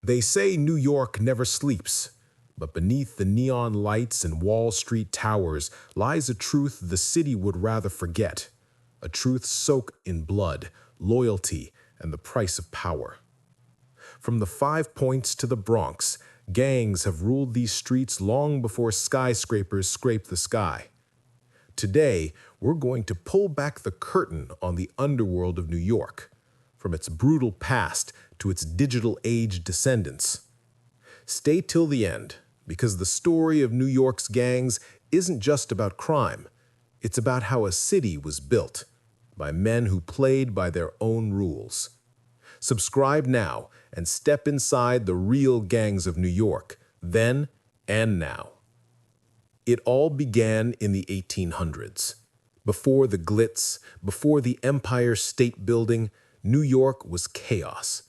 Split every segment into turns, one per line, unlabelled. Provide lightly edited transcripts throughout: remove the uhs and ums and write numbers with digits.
They say New York never sleeps, but beneath the neon lights and Wall Street towers lies a truth the city would rather forget, a truth soaked in blood, loyalty, and the price of power. From the Five Points to the Bronx, gangs have ruled these streets long before skyscrapers scrape the sky. Today, we're going to pull back the curtain on the underworld of New York, from its brutal past to its digital age descendants. Stay till the end, because the story of New York's gangs isn't just about crime. It's about how a city was built by men who played by their own rules. Subscribe now and step inside the real gangs of New York, then and now. It all began in the 1800s. Before the glitz, before the Empire State Building, New York was chaos.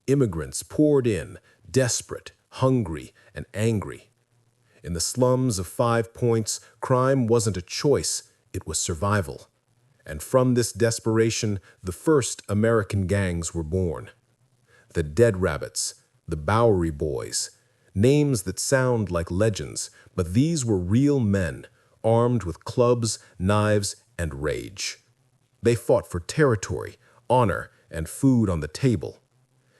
Immigrants poured in, desperate, hungry, and angry. In the slums of Five Points, crime wasn't a choice, it was survival. And from this desperation, the first American gangs were born. The Dead Rabbits, the Bowery Boys, names that sound like legends, but these were real men, armed with clubs, knives, and rage. They fought for territory, honor, and food on the table.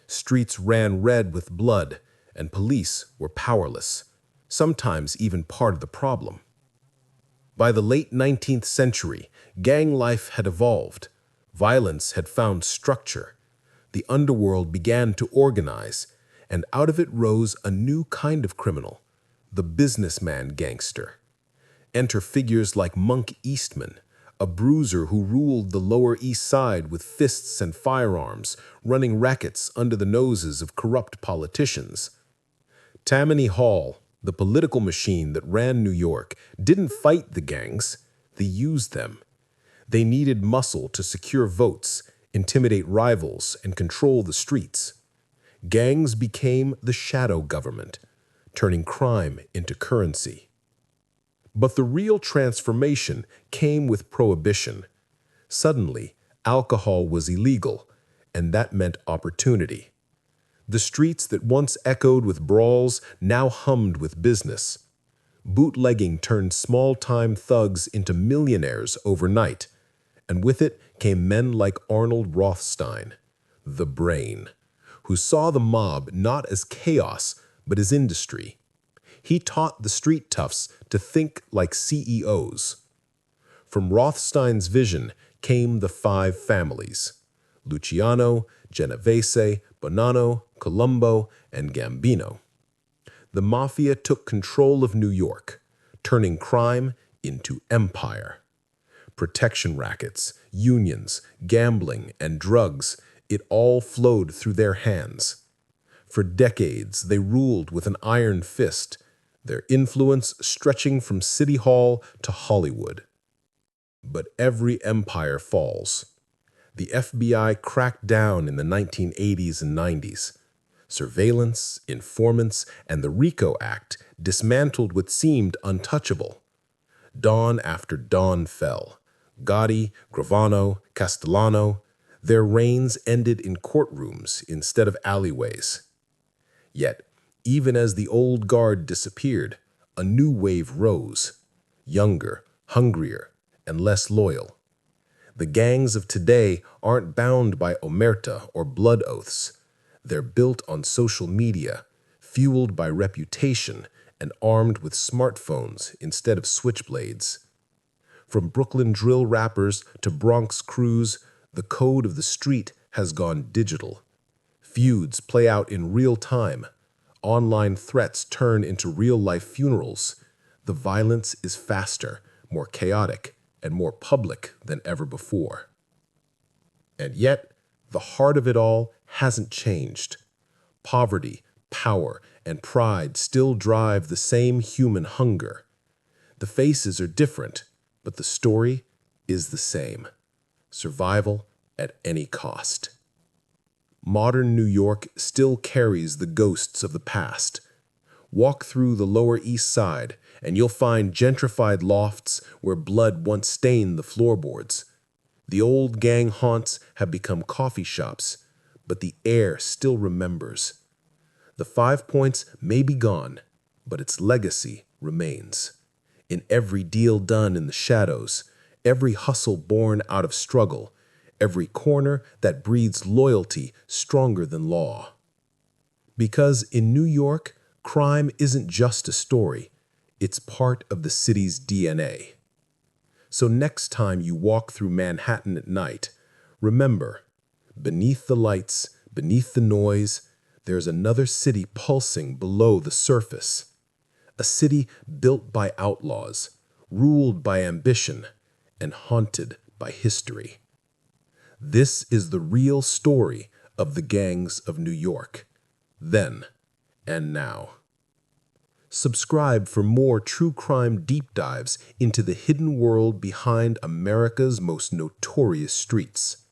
Streets ran red with blood, and police were powerless, sometimes even part of the problem. By the late 19th century, gang life had evolved. Violence had found structure. The underworld began to organize, and out of it rose a new kind of criminal, the businessman gangster. Enter figures like Monk Eastman, a bruiser who ruled the Lower East Side with fists and firearms, running rackets under the noses of corrupt politicians. Tammany Hall, the political machine that ran New York, didn't fight the gangs, they used them. They needed muscle to secure votes, intimidate rivals, and control the streets. Gangs became the shadow government, turning crime into currency. But the real transformation came with prohibition. Suddenly, alcohol was illegal, and that meant opportunity. The streets that once echoed with brawls now hummed with business. Bootlegging turned small-time thugs into millionaires overnight, and with it came men like Arnold Rothstein, the Brain, who saw the mob not as chaos, but as industry. He taught the street toughs to think like CEOs. From Rothstein's vision came the five families: Luciano, Genovese, Bonanno, Colombo, and Gambino. The Mafia took control of New York, turning crime into empire. Protection rackets, unions, gambling, and drugs, it all flowed through their hands. For decades, they ruled with an iron fist, their influence stretching from City Hall to Hollywood. But every empire falls. The FBI cracked down in the 1980s and 90s. Surveillance, informants, and the RICO Act dismantled what seemed untouchable. Dawn after dawn fell. Gotti, Gravano, Castellano, their reigns ended in courtrooms instead of alleyways. Yet, even as the old guard disappeared, a new wave rose, younger, hungrier, and less loyal. The gangs of today aren't bound by omerta or blood oaths. They're built on social media, fueled by reputation, and armed with smartphones instead of switchblades. From Brooklyn drill rappers to Bronx crews, the code of the street has gone digital. Feuds play out in real time. Online threats turn into real-life funerals. The violence is faster, more chaotic, and more public than ever before. And yet, the heart of it all hasn't changed. Poverty, power, and pride still drive the same human hunger. The faces are different, but the story is the same. Survival at any cost. Modern New York still carries the ghosts of the past. Walk through the Lower East Side, and you'll find gentrified lofts where blood once stained the floorboards. The old gang haunts have become coffee shops, but the air still remembers. The 5 points may be gone, but its legacy remains. In every deal done in the shadows, every hustle born out of struggle, every corner that breeds loyalty stronger than law. Because in New York, crime isn't just a story, it's part of the city's DNA. So next time you walk through Manhattan at night, remember, beneath the lights, beneath the noise, there's another city pulsing below the surface. A city built by outlaws, ruled by ambition, and haunted by history. This is the real story of the gangs of New York, then and now. Subscribe for more true crime deep dives into the hidden world behind America's most notorious streets.